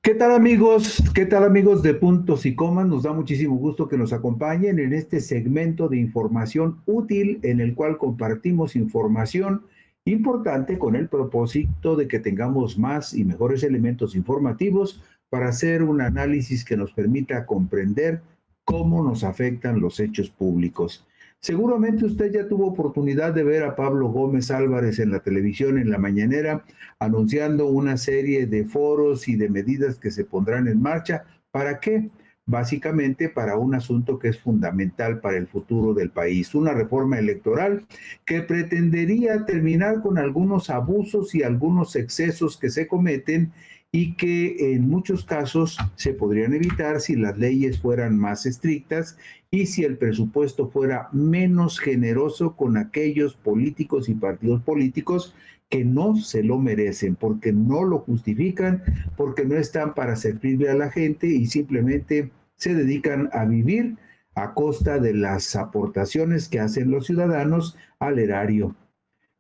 ¿Qué tal amigos? ¿Qué tal amigos de Puntos y Comas? Nos da muchísimo gusto que nos acompañen en este segmento de información útil en el cual compartimos información importante con el propósito de que tengamos más y mejores elementos informativos para hacer un análisis que nos permita comprender cómo nos afectan los hechos públicos. Seguramente usted ya tuvo oportunidad de ver a Pablo Gómez Álvarez en la televisión en la mañanera anunciando una serie de foros y de medidas que se pondrán en marcha. ¿Para qué? Básicamente para un asunto que es fundamental para el futuro del país, una reforma electoral que pretendería terminar con algunos abusos y algunos excesos que se cometen y que en muchos casos se podrían evitar si las leyes fueran más estrictas y si el presupuesto fuera menos generoso con aquellos políticos y partidos políticos que no se lo merecen, porque no lo justifican, porque no están para servirle a la gente y simplemente se dedican a vivir a costa de las aportaciones que hacen los ciudadanos al erario.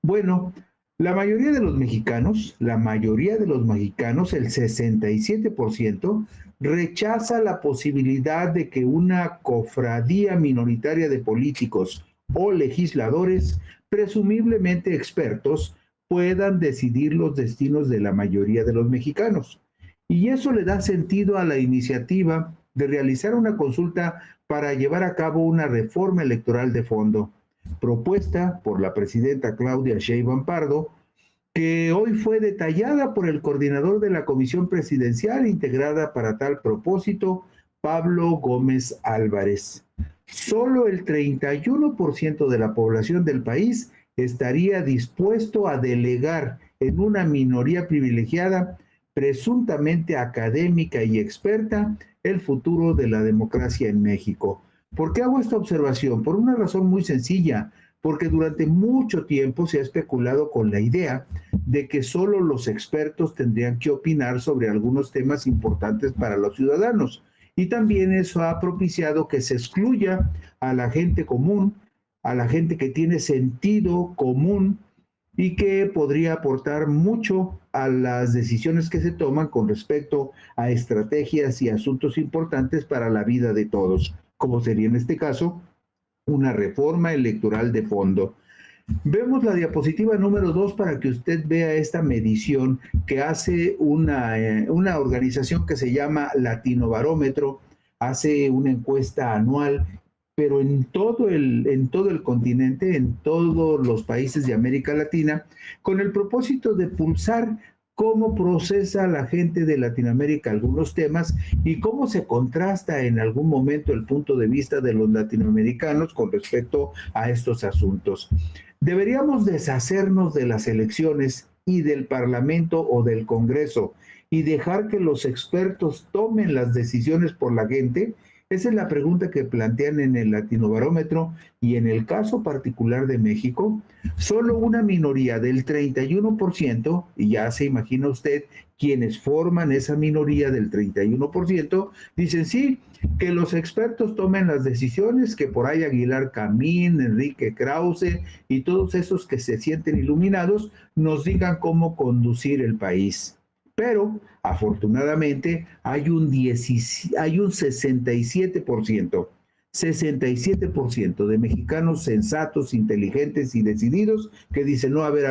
Bueno, la mayoría de los mexicanos, el 67%, rechaza la posibilidad de que una cofradía minoritaria de políticos o legisladores, presumiblemente expertos, puedan decidir los destinos de la mayoría de los mexicanos. Y eso le da sentido a la iniciativa de realizar una consulta para llevar a cabo una reforma electoral de fondo propuesta por la presidenta Claudia Sheinbaum Pardo, que hoy fue detallada por el coordinador de la comisión presidencial integrada para tal propósito, Pablo Gómez Álvarez. Solo el 31% de la población del país estaría dispuesto a delegar en una minoría privilegiada, presuntamente académica y experta, el futuro de la democracia en México. ¿Por qué hago esta observación? Por una razón muy sencilla, porque durante mucho tiempo se ha especulado con la idea de que solo los expertos tendrían que opinar sobre algunos temas importantes para los ciudadanos. Y también eso ha propiciado que se excluya a la gente común, a la gente que tiene sentido común y que podría aportar mucho a las decisiones que se toman con respecto a estrategias y asuntos importantes para la vida de todos, como sería en este caso una reforma electoral de fondo. Vemos la diapositiva número 2 para que usted vea esta medición que hace una organización que se llama Latino Barómetro, hace una encuesta anual, pero en todo el continente, en todos los países de América Latina, con el propósito de pulsar cómo procesa la gente de Latinoamérica algunos temas y cómo se contrasta en algún momento el punto de vista de los latinoamericanos con respecto a estos asuntos. Deberíamos deshacernos de las elecciones y del Parlamento o del Congreso y dejar que los expertos tomen las decisiones por la gente. Esa es la pregunta que plantean en el Latinobarómetro y en el caso particular de México, solo una minoría del 31%, y ya se imagina usted quienes forman esa minoría del 31%, dicen sí, que los expertos tomen las decisiones, que por ahí Aguilar Camín, Enrique Krause y todos esos que se sienten iluminados nos digan cómo conducir el país. Pero afortunadamente hay un 67% de mexicanos sensatos, inteligentes y decididos que dicen, no, a ver,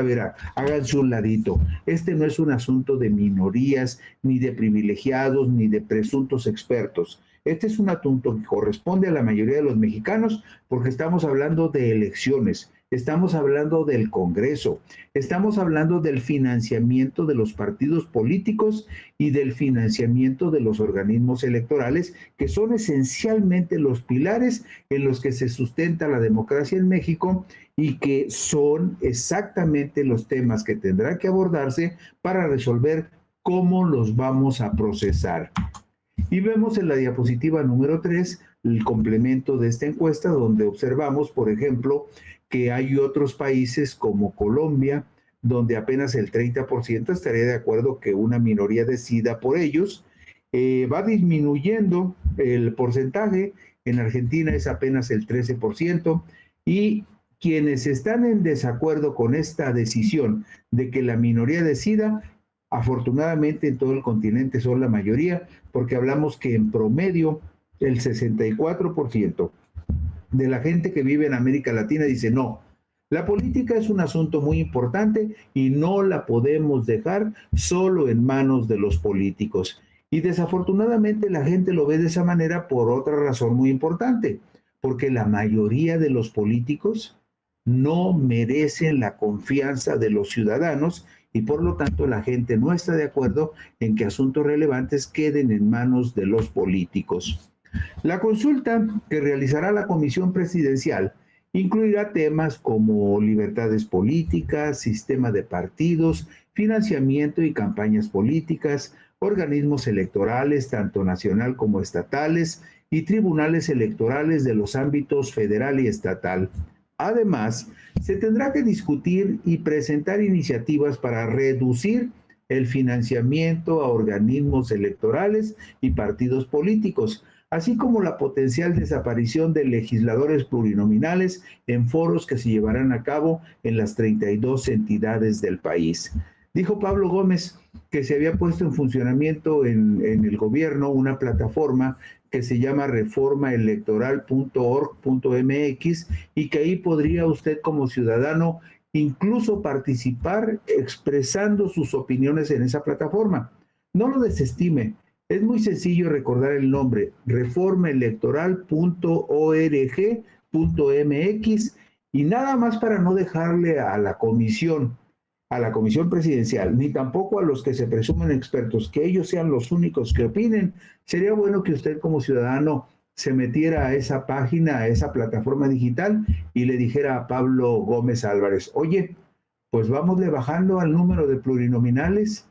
háganse un ladito. Este no es un asunto de minorías, ni de privilegiados, ni de presuntos expertos. Este es un asunto que corresponde a la mayoría de los mexicanos porque estamos hablando de elecciones, estamos hablando del Congreso, estamos hablando del financiamiento de los partidos políticos y del financiamiento de los organismos electorales, que son esencialmente los pilares en los que se sustenta la democracia en México y que son exactamente los temas que tendrán que abordarse para resolver cómo los vamos a procesar. Y vemos en la diapositiva número 3 el complemento de esta encuesta, donde observamos, por ejemplo, que hay otros países como Colombia, donde apenas el 30% estaría de acuerdo que una minoría decida por ellos. Va disminuyendo el porcentaje, en Argentina es apenas el 13%, y quienes están en desacuerdo con esta decisión de que la minoría decida, Afortunadamente en todo el continente son la mayoría, porque hablamos que en promedio el 64% de la gente que vive en América Latina dice no. La política es un asunto muy importante y no la podemos dejar solo en manos de los políticos. Y desafortunadamente la gente lo ve de esa manera por otra razón muy importante, porque la mayoría de los políticos no merecen la confianza de los ciudadanos y por lo tanto la gente no está de acuerdo en que asuntos relevantes queden en manos de los políticos. La consulta que realizará la Comisión Presidencial incluirá temas como libertades políticas, sistema de partidos, financiamiento y campañas políticas, organismos electorales, tanto nacional como estatales, y tribunales electorales de los ámbitos federal y estatal. Además, se tendrá que discutir y presentar iniciativas para reducir el financiamiento a organismos electorales y partidos políticos, así como la potencial desaparición de legisladores plurinominales en foros que se llevarán a cabo en las 32 entidades del país. Dijo Pablo Gómez que se había puesto en funcionamiento en el gobierno una plataforma que se llama reformaelectoral.org.mx y que ahí podría usted como ciudadano incluso participar expresando sus opiniones en esa plataforma. No lo desestime. Es muy sencillo recordar el nombre, reformaelectoral.org.mx, y nada más para no dejarle a la comisión presidencial, ni tampoco a los que se presumen expertos, que ellos sean los únicos que opinen. Sería bueno que usted como ciudadano se metiera a esa página, a esa plataforma digital y le dijera a Pablo Gómez Álvarez, oye, pues vámosle bajando al número de plurinominales,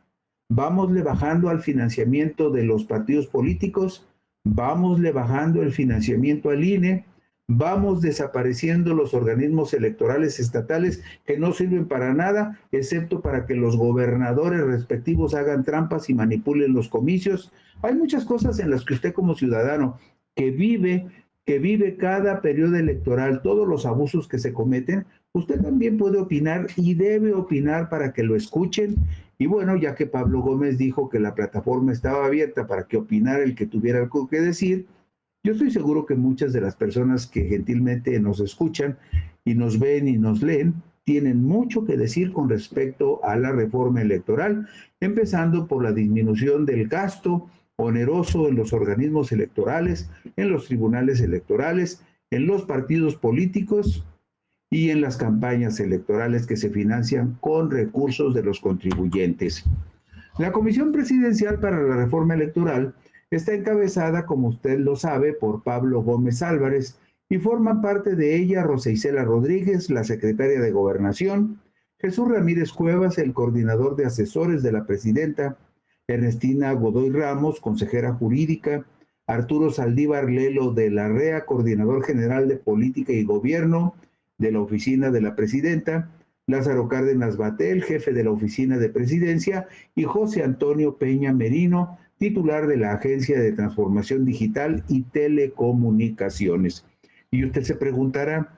vámosle bajando al financiamiento de los partidos políticos, vámosle bajando el financiamiento al INE, vamos desapareciendo los organismos electorales estatales que no sirven para nada, excepto para que los gobernadores respectivos hagan trampas y manipulen los comicios. Hay muchas cosas en las que usted como ciudadano que vive cada periodo electoral, todos los abusos que se cometen, usted también puede opinar y debe opinar para que lo escuchen. Y bueno, ya que Pablo Gómez dijo que la plataforma estaba abierta para que opinara el que tuviera algo que decir, yo estoy seguro que muchas de las personas que gentilmente nos escuchan y nos ven y nos leen tienen mucho que decir con respecto a la reforma electoral, empezando por la disminución del gasto oneroso en los organismos electorales, en los tribunales electorales, en los partidos políticos y en las campañas electorales que se financian con recursos de los contribuyentes. La Comisión Presidencial para la Reforma Electoral está encabezada, como usted lo sabe, por Pablo Gómez Álvarez y forman parte de ella Rosa Isela Rodríguez, la secretaria de Gobernación, Jesús Ramírez Cuevas, el coordinador de asesores de la presidenta, Ernestina Godoy Ramos, consejera jurídica, Arturo Saldívar Lelo de la REA, coordinador general de política y gobierno de la oficina de la presidenta, Lázaro Cárdenas Batel, jefe de la oficina de presidencia, y José Antonio Peña Merino, titular de la Agencia de Transformación Digital y Telecomunicaciones. Y usted se preguntará,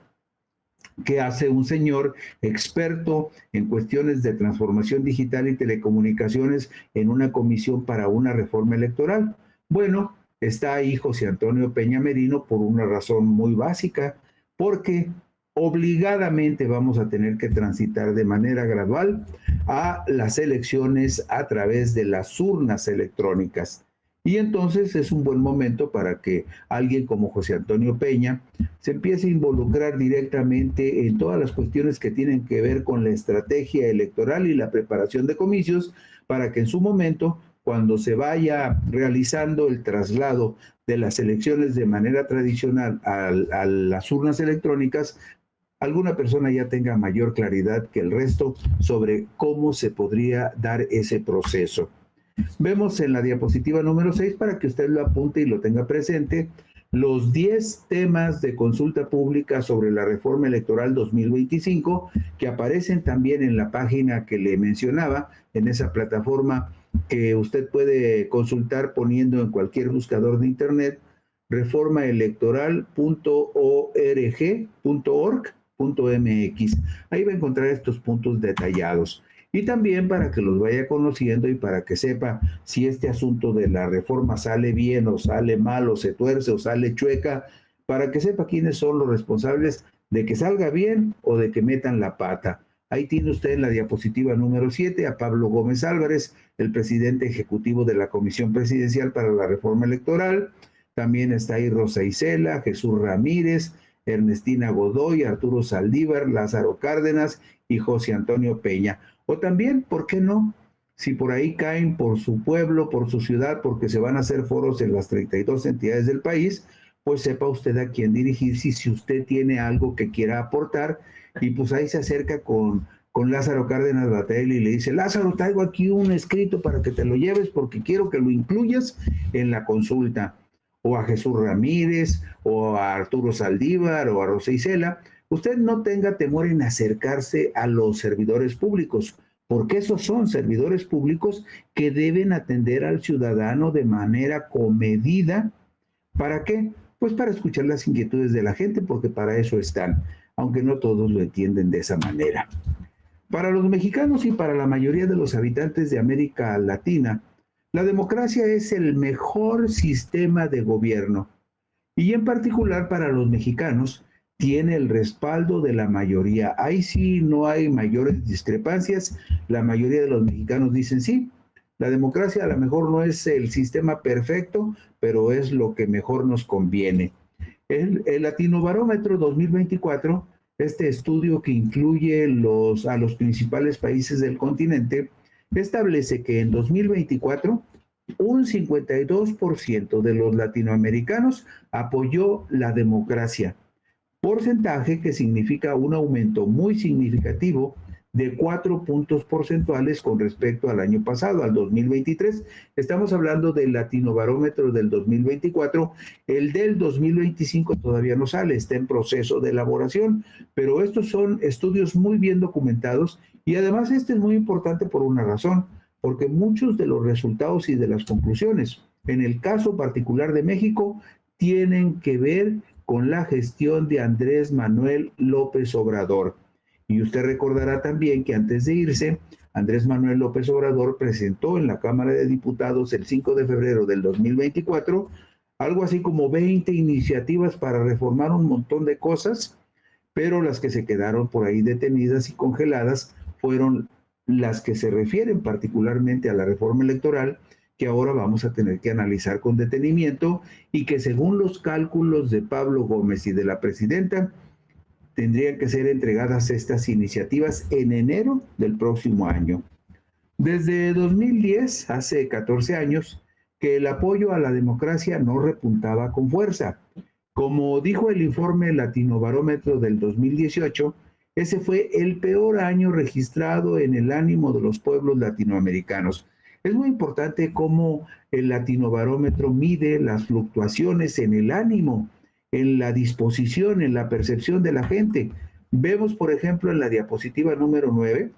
¿qué hace un señor experto en cuestiones de transformación digital y telecomunicaciones en una comisión para una reforma electoral? Bueno, está ahí José Antonio Peña Merino por una razón muy básica, porque obligadamente vamos a tener que transitar de manera gradual a las elecciones a través de las urnas electrónicas. Y entonces es un buen momento para que alguien como José Antonio Peña se empiece a involucrar directamente en todas las cuestiones que tienen que ver con la estrategia electoral y la preparación de comicios, para que en su momento, cuando se vaya realizando el traslado de las elecciones de manera tradicional a las urnas electrónicas, alguna persona ya tenga mayor claridad que el resto sobre cómo se podría dar ese proceso. Vemos en la diapositiva número 6, para que usted lo apunte y lo tenga presente, los 10 temas de consulta pública sobre la reforma electoral 2025 que aparecen también en la página que le mencionaba, en esa plataforma que usted puede consultar poniendo en cualquier buscador de internet reformaelectoral.org.mx. Ahí va a encontrar estos puntos detallados. y también para que los vaya conociendo y para que sepa si este asunto de la reforma sale bien o sale mal o se tuerce o sale chueca, para que sepa quiénes son los responsables de que salga bien o de que metan la pata. Ahí tiene usted en la diapositiva número 7 a Pablo Gómez Álvarez, el presidente ejecutivo de la Comisión Presidencial para la Reforma Electoral. También está ahí Rosa Isela, Jesús Ramírez, Ernestina Godoy, Arturo Saldívar, Lázaro Cárdenas y José Antonio Peña. O también, ¿por qué no? Si por ahí caen por su pueblo, por su ciudad, porque se van a hacer foros en las 32 entidades del país, pues sepa usted a quién dirigirse si usted tiene algo que quiera aportar, y pues ahí se acerca con Lázaro Cárdenas Batel y le dice: Lázaro, traigo aquí un escrito para que te lo lleves porque quiero que lo incluyas en la consulta. O a Jesús Ramírez, o a Arturo Saldívar, o a Rosa Isela. Usted no tenga temor en acercarse a los servidores públicos, porque esos son servidores públicos que deben atender al ciudadano de manera comedida. ¿Para qué? Pues para escuchar las inquietudes de la gente, porque para eso están, aunque no todos lo entienden de esa manera. Para los mexicanos y para la mayoría de los habitantes de América Latina, la democracia es el mejor sistema de gobierno, y en particular para los mexicanos tiene el respaldo de la mayoría. Ahí sí no hay mayores discrepancias. La mayoría de los mexicanos dicen: sí, la democracia a lo mejor no es el sistema perfecto, pero es lo que mejor nos conviene. El Latinobarómetro 2024, este estudio que incluye a los principales países del continente, establece que en 2024 un 52% de los latinoamericanos apoyó la democracia, porcentaje que significa un aumento muy significativo de 4 puntos porcentuales con respecto al año pasado, al 2023. Estamos hablando del Latinobarómetro del 2024. El del 2025 todavía no sale, está en proceso de elaboración, pero estos son estudios muy bien documentados, y además este es muy importante por una razón, porque muchos de los resultados y de las conclusiones, en el caso particular de México, tienen que ver con la gestión de Andrés Manuel López Obrador. Y usted recordará también que antes de irse, Andrés Manuel López Obrador presentó en la Cámara de Diputados el 5 de febrero del 2024 algo así como 20 iniciativas para reformar un montón de cosas, pero las que se quedaron por ahí detenidas y congeladas fueron las que se refieren particularmente a la reforma electoral, que ahora vamos a tener que analizar con detenimiento, y que según los cálculos de Pablo Gómez y de la presidenta, tendrían que ser entregadas estas iniciativas en enero del próximo año. Desde 2010, hace 14 años, que el apoyo a la democracia no repuntaba con fuerza. Como dijo el informe Latinobarómetro del 2018, ese fue el peor año registrado en el ánimo de los pueblos latinoamericanos. Es muy importante cómo el Latinobarómetro mide las fluctuaciones en el ánimo, en la disposición, en la percepción de la gente. Vemos, por ejemplo, en la diapositiva número 9,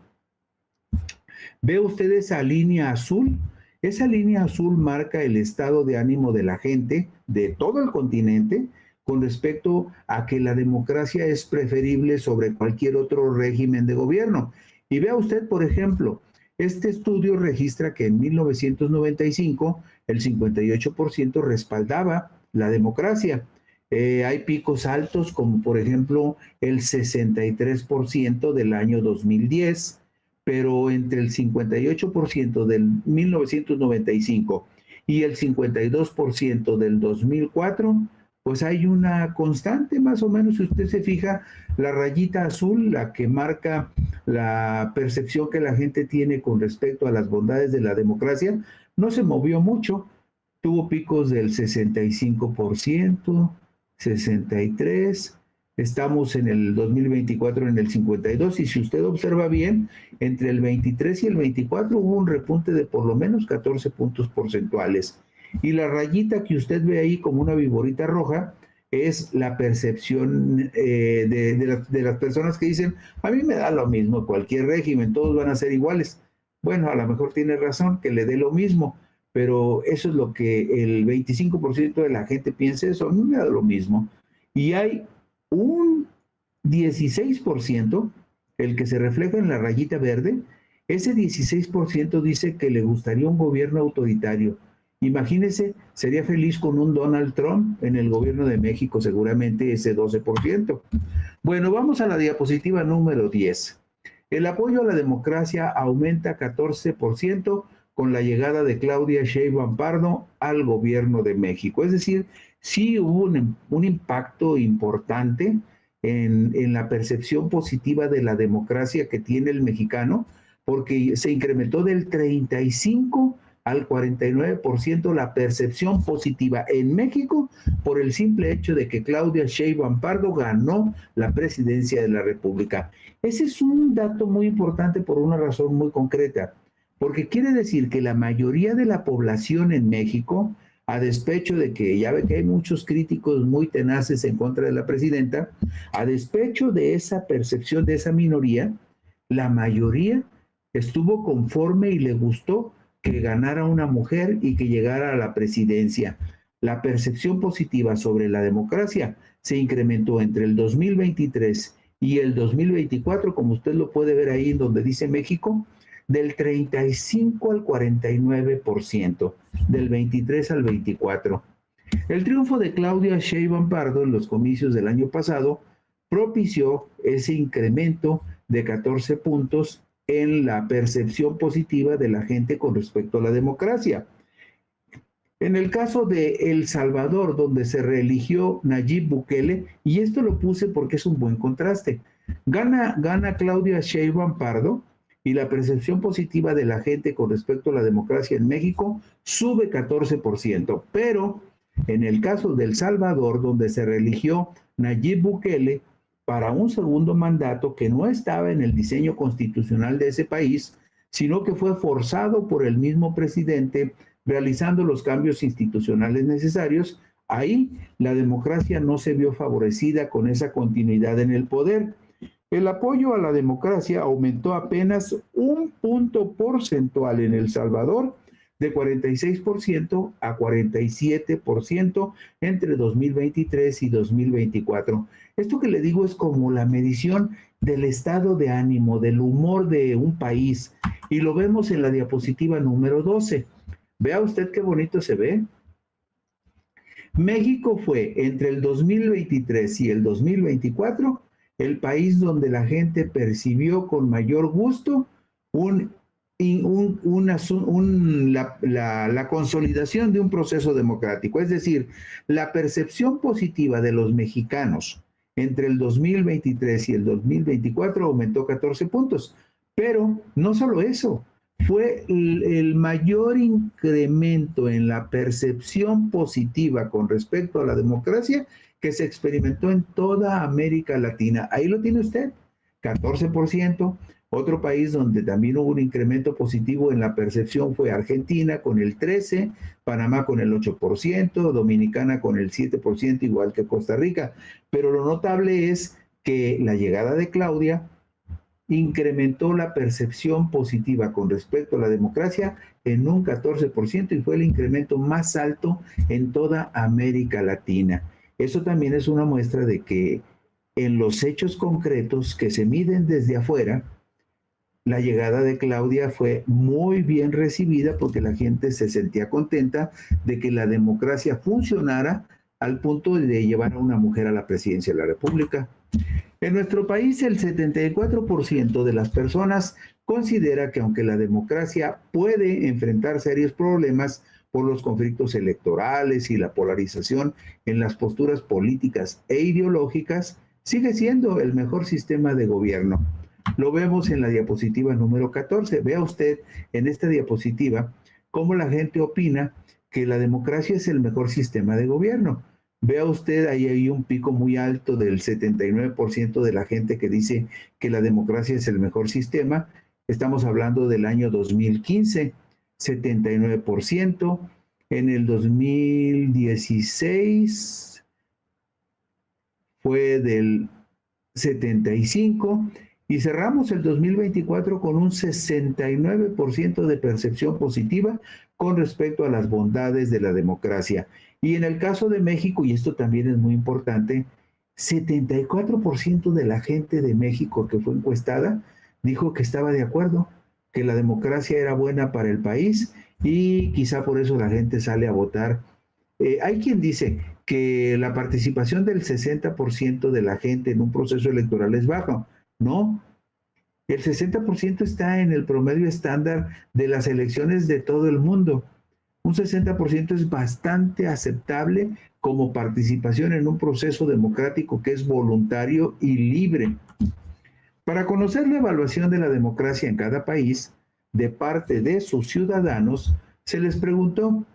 ¿ve usted esa línea azul? Esa línea azul marca el estado de ánimo de la gente de todo el continente con respecto a que la democracia es preferible sobre cualquier otro régimen de gobierno. Y vea usted, por ejemplo, este estudio registra que en 1995 el 58% respaldaba la democracia. Hay picos altos como por ejemplo el 63% del año 2010, pero entre el 58% del 1995 y el 52% del 2004, pues hay una constante más o menos. Si usted se fija, la rayita azul, la que marca la percepción que la gente tiene con respecto a las bondades de la democracia, no se movió mucho. Tuvo picos del 65%, 63%, estamos en el 2024 en el 52%, y si usted observa bien, entre el 23 y el 24 hubo un repunte de por lo menos 14 puntos porcentuales. Y la rayita que usted ve ahí como una viborita roja es la percepción de las personas que dicen: a mí me da lo mismo cualquier régimen, todos van a ser iguales. Bueno, a lo mejor tiene razón que le dé lo mismo, pero eso es lo que el 25% de la gente piensa: eso, a mí me da lo mismo. Y hay un 16%, el que se refleja en la rayita verde, Ese 16% dice que le gustaría un gobierno autoritario. Imagínese, sería feliz con un Donald Trump en el gobierno de México, seguramente ese 12%. Bueno, vamos a la diapositiva número 10. El apoyo a la democracia aumenta 14% con la llegada de Claudia Sheinbaum Pardo al gobierno de México. Es decir, sí hubo un impacto importante en la percepción positiva de la democracia que tiene el mexicano, porque se incrementó del 35 al 49% la percepción positiva en México por el simple hecho de que Claudia Sheinbaum Pardo ganó la presidencia de la República. Ese es un dato muy importante por una razón muy concreta, porque quiere decir que la mayoría de la población en México, a despecho de que ya ve que hay muchos críticos muy tenaces en contra de la presidenta, a despecho de esa percepción de esa minoría, la mayoría estuvo conforme y le gustó que ganara una mujer y que llegara a la presidencia. La percepción positiva sobre la democracia se incrementó entre el 2023 y el 2024, como usted lo puede ver ahí en donde dice México, del 35 al 49%, del 23 al 24. El triunfo de Claudia Sheinbaum Pardo en los comicios del año pasado propició ese incremento de 14 puntos en la percepción positiva de la gente con respecto a la democracia. En el caso de El Salvador, donde se reeligió Nayib Bukele, y esto lo puse porque es un buen contraste, gana Claudia Sheinbaum Pardo y la percepción positiva de la gente con respecto a la democracia en México sube 14%, pero en el caso de El Salvador, donde se reeligió Nayib Bukele, para un segundo mandato que no estaba en el diseño constitucional de ese país, sino que fue forzado por el mismo presidente realizando los cambios institucionales necesarios, ahí la democracia no se vio favorecida con esa continuidad en el poder. El apoyo a la democracia aumentó apenas un punto porcentual en El Salvador, de 46% a 47% entre 2023 y 2024. Esto que le digo es como la medición del estado de ánimo, del humor de un país, y lo vemos en la diapositiva número 12. Vea usted qué bonito se ve. México fue entre el 2023 y el 2024 el país donde la gente percibió con mayor gusto la consolidación de un proceso democrático. Es decir, la percepción positiva de los mexicanos entre el 2023 y el 2024 aumentó 14 puntos. Pero no solo eso, fue el mayor incremento en la percepción positiva con respecto a la democracia que se experimentó en toda América Latina. Ahí lo tiene usted, 14%. Otro país donde también hubo un incremento positivo en la percepción fue Argentina con el 13%, Panamá con el 8%, Dominicana con el 7%, igual que Costa Rica. Pero lo notable es que la llegada de Claudia incrementó la percepción positiva con respecto a la democracia en un 14% y fue el incremento más alto en toda América Latina. Eso también es una muestra de que en los hechos concretos que se miden desde afuera, la llegada de Claudia fue muy bien recibida porque la gente se sentía contenta de que la democracia funcionara al punto de llevar a una mujer a la presidencia de la República. En nuestro país, el 74% de las personas considera que aunque la democracia puede enfrentar serios problemas por los conflictos electorales y la polarización en las posturas políticas e ideológicas, sigue siendo el mejor sistema de gobierno. Lo vemos en la diapositiva número 14. Vea usted en esta diapositiva cómo la gente opina que la democracia es el mejor sistema de gobierno. Vea usted, ahí hay un pico muy alto del 79% de la gente que dice que la democracia es el mejor sistema. Estamos hablando del año 2015, 79%. En el 2016 fue del 75%. Y cerramos el 2024 con un 69% de percepción positiva con respecto a las bondades de la democracia. Y en el caso de México, y esto también es muy importante, 74% de la gente de México que fue encuestada dijo que estaba de acuerdo que la democracia era buena para el país y quizá por eso la gente sale a votar. Hay quien dice que la participación del 60% de la gente en un proceso electoral es baja. No, el 60% está en el promedio estándar de las elecciones de todo el mundo. Un 60% es bastante aceptable como participación en un proceso democrático que es voluntario y libre. Para conocer la evaluación de la democracia en cada país de parte de sus ciudadanos, se les preguntó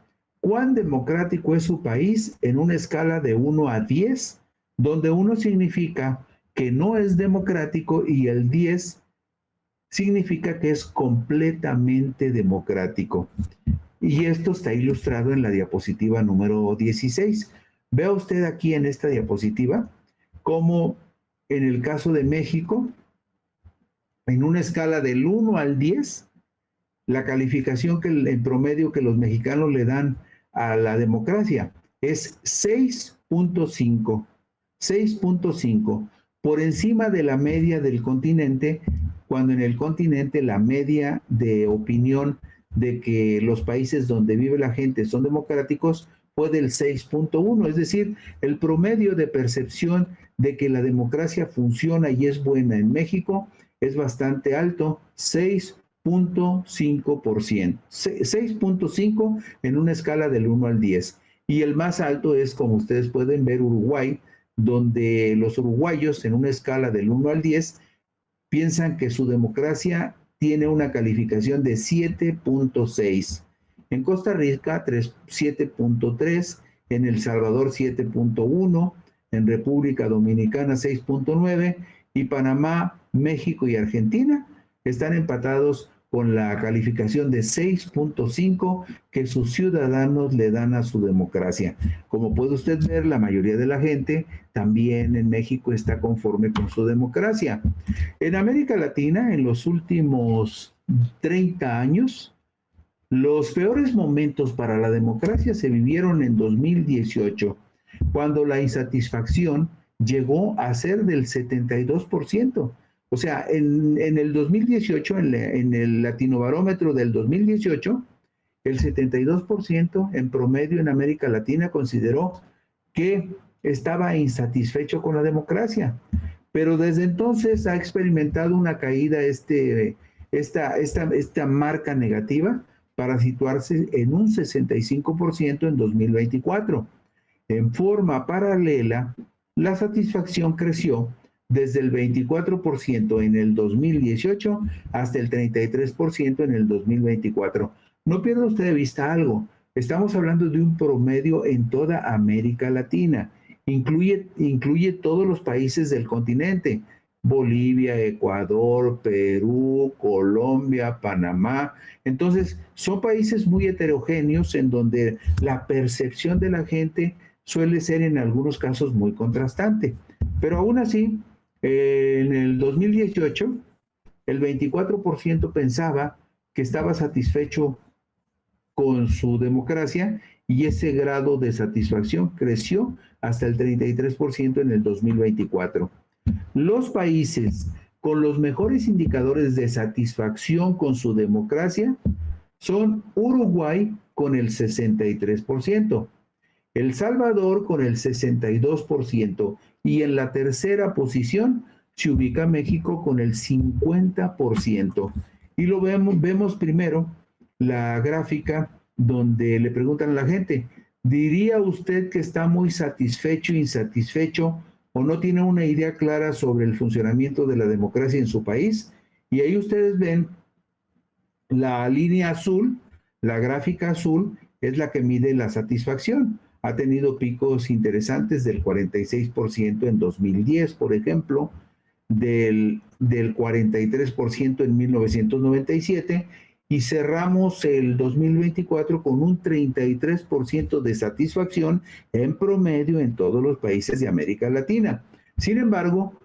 cuán democrático es su país en una escala de 1 a 10, donde 1 significa que no es democrático y el 10 significa que es completamente democrático. Y esto está ilustrado en la diapositiva número 16. Vea usted aquí en esta diapositiva cómo en el caso de México, en una escala del 1 al 10, la calificación en promedio que los mexicanos le dan a la democracia es 6.5. 6.5, por encima de la media del continente, cuando en el continente la media de opinión de que los países donde vive la gente son democráticos fue del 6.1, es decir, el promedio de percepción de que la democracia funciona y es buena en México es bastante alto, 6.5%, 6.5 en una escala del 1 al 10. Y el más alto es, como ustedes pueden ver, Uruguay, donde los uruguayos en una escala del 1 al 10 piensan que su democracia tiene una calificación de 7.6. En Costa Rica, 7.3, en El Salvador 7.1, en República Dominicana 6.9 y Panamá, México y Argentina están empatados con la calificación de 6.5 que sus ciudadanos le dan a su democracia. Como puede usted ver, la mayoría de la gente también en México está conforme con su democracia. En América Latina, en los últimos 30 años, los peores momentos para la democracia se vivieron en 2018, cuando la insatisfacción llegó a ser del 72%. O sea, en el 2018, en el Latinobarómetro del 2018, el 72% en promedio en América Latina consideró que estaba insatisfecho con la democracia. Pero desde entonces ha experimentado una caída esta marca negativa para situarse en un 65% en 2024. En forma paralela, la satisfacción creció desde el 24% en el 2018 hasta el 33% en el 2024. No pierda usted de vista algo. Estamos hablando de un promedio en toda América Latina. Incluye todos los países del continente. Bolivia, Ecuador, Perú, Colombia, Panamá. Entonces, son países muy heterogéneos en donde la percepción de la gente suele ser en algunos casos muy contrastante. Pero aún así, en el 2018, el 24% pensaba que estaba satisfecho con su democracia y ese grado de satisfacción creció hasta el 33% en el 2024. Los países con los mejores indicadores de satisfacción con su democracia son Uruguay con el 63%, El Salvador con el 62% y en la tercera posición se ubica México con el 50%. Y lo vemos primero la gráfica donde le preguntan a la gente, ¿diría usted que está muy satisfecho, insatisfecho o no tiene una idea clara sobre el funcionamiento de la democracia en su país? Y ahí ustedes ven la línea azul, la gráfica azul es la que mide la satisfacción. Ha tenido picos interesantes del 46% en 2010, por ejemplo, del 43% en 1997 y cerramos el 2024 con un 33% de satisfacción en promedio en todos los países de América Latina. Sin embargo,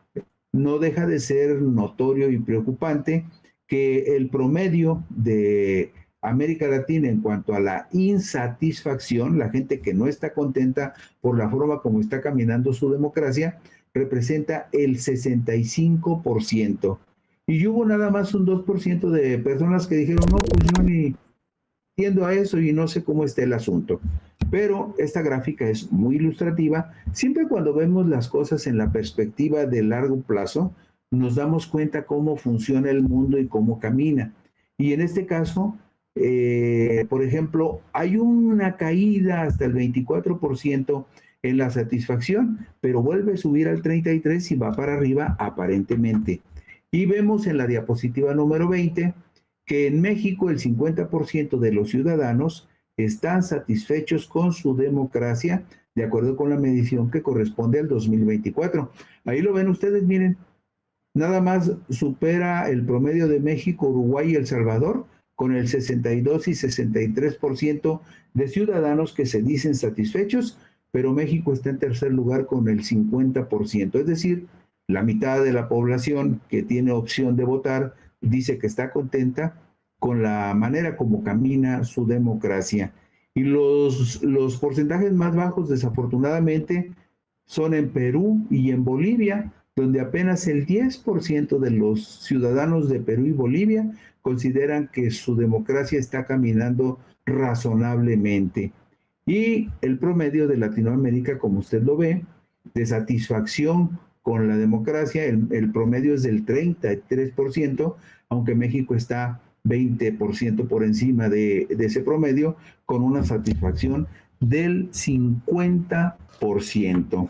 no deja de ser notorio y preocupante que el promedio de América Latina en cuanto a la insatisfacción, la gente que no está contenta por la forma como está caminando su democracia, representa el 65%. Y hubo nada más un 2% de personas que dijeron, no, pues yo ni entiendo a eso y no sé cómo está el asunto. Pero esta gráfica es muy ilustrativa. Siempre cuando vemos las cosas en la perspectiva de largo plazo, nos damos cuenta cómo funciona el mundo y cómo camina. Y en este caso, por ejemplo, hay una caída hasta el 24% en la satisfacción, pero vuelve a subir al 33% y va para arriba aparentemente. Y vemos en la diapositiva número 20 que en México el 50% de los ciudadanos están satisfechos con su democracia, de acuerdo con la medición que corresponde al 2024. Ahí lo ven ustedes, miren, nada más supera el promedio de México, Uruguay y El Salvador, con el 62 y 63% de ciudadanos que se dicen satisfechos, pero México está en tercer lugar con el 50%, es decir, la mitad de la población que tiene opción de votar dice que está contenta con la manera como camina su democracia. Y los porcentajes más bajos, desafortunadamente, son en Perú y en Bolivia, donde apenas el 10% de los ciudadanos de Perú y Bolivia consideran que su democracia está caminando razonablemente. Y el promedio de Latinoamérica, como usted lo ve, de satisfacción con la democracia, el promedio es del 33%, aunque México está 20% por encima de ese promedio, con una satisfacción del 50%.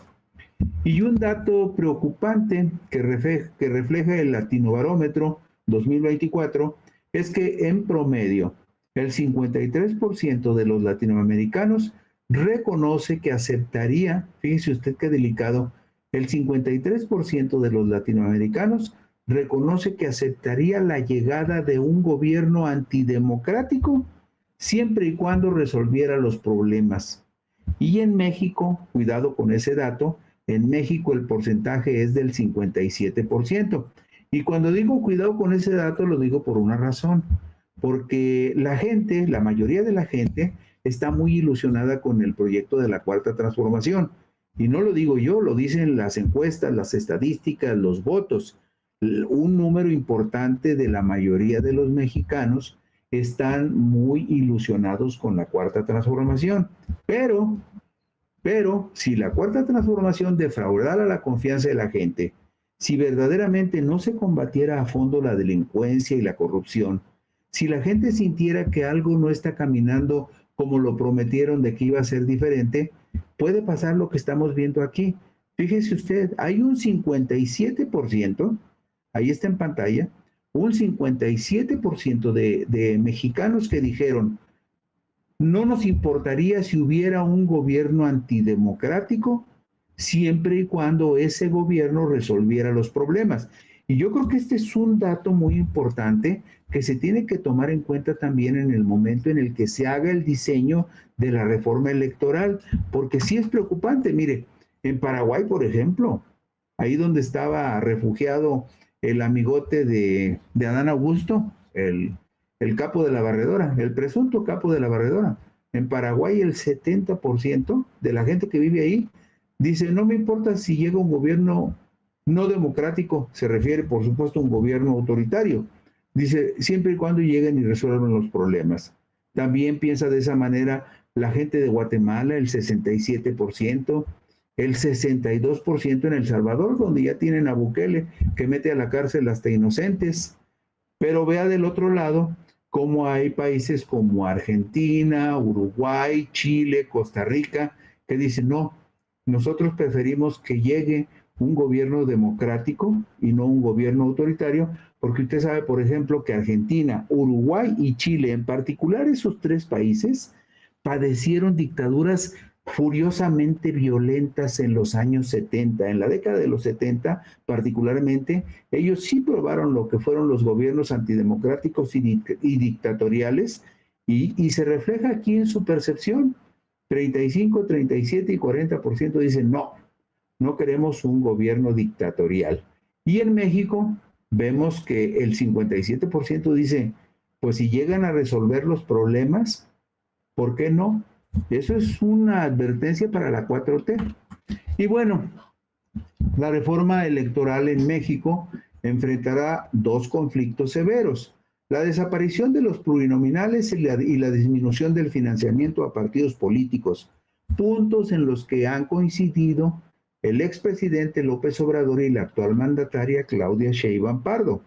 Y un dato preocupante que refleja el Latinobarómetro 2024 es que en promedio el 53% de los latinoamericanos reconoce que aceptaría, fíjese usted qué delicado, el 53% de los latinoamericanos reconoce que aceptaría la llegada de un gobierno antidemocrático siempre y cuando resolviera los problemas. Y en México, cuidado con ese dato, en México el porcentaje es del 57%. Y cuando digo cuidado con ese dato, lo digo por una razón, porque la gente, la mayoría de la gente, está muy ilusionada con el proyecto de la Cuarta Transformación. Y no lo digo yo, lo dicen las encuestas, las estadísticas, los votos. Un número importante de la mayoría de los mexicanos están muy ilusionados con la Cuarta Transformación. Pero si la Cuarta Transformación defraudara la confianza de la gente, si verdaderamente no se combatiera a fondo la delincuencia y la corrupción, si la gente sintiera que algo no está caminando como lo prometieron de que iba a ser diferente, puede pasar lo que estamos viendo aquí. Fíjese usted, hay un 57%, ahí está en pantalla, un 57% de mexicanos que dijeron, no nos importaría si hubiera un gobierno antidemocrático, siempre y cuando ese gobierno resolviera los problemas. Y yo creo que este es un dato muy importante que se tiene que tomar en cuenta también en el momento en el que se haga el diseño de la reforma electoral, porque sí es preocupante. Mire, en Paraguay, por ejemplo, ahí donde estaba refugiado el amigote de Adán Augusto, el capo de la barredora, el presunto capo de la barredora. En Paraguay el 70% de la gente que vive ahí dice, no me importa si llega un gobierno no democrático, se refiere por supuesto a un gobierno autoritario. Dice, siempre y cuando lleguen y resuelvan los problemas. También piensa de esa manera la gente de Guatemala, el 67%, el 62% en El Salvador, donde ya tienen a Bukele, que mete a la cárcel hasta inocentes. Pero vea del otro lado cómo hay países como Argentina, Uruguay, Chile, Costa Rica, que dicen, no, nosotros preferimos que llegue un gobierno democrático y no un gobierno autoritario, porque usted sabe, por ejemplo, que Argentina, Uruguay y Chile, en particular esos tres países, padecieron dictaduras furiosamente violentas en los años 70. En la década de los 70, particularmente, ellos sí probaron lo que fueron los gobiernos antidemocráticos y dictatoriales, y se refleja aquí en su percepción. 35, 37 y 40% dicen no, no queremos un gobierno dictatorial. Y en México vemos que el 57% dice, pues si llegan a resolver los problemas, ¿por qué no? Eso es una advertencia para la 4T. Y bueno, la reforma electoral en México enfrentará dos conflictos severos: la desaparición de los plurinominales y la disminución del financiamiento a partidos políticos, puntos en los que han coincidido el expresidente López Obrador y la actual mandataria Claudia Sheinbaum Pardo.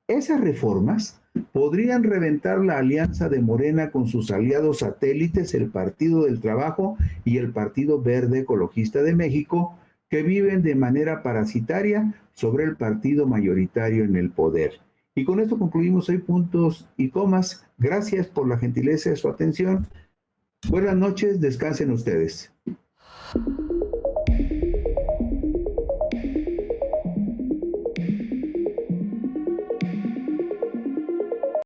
Esas reformas podrían reventar la alianza de Morena con sus aliados satélites, el Partido del Trabajo y el Partido Verde Ecologista de México, que viven de manera parasitaria sobre el partido mayoritario en el poder. Y con esto concluimos hoy puntos y comas. Gracias por la gentileza de su atención. Buenas noches, descansen ustedes.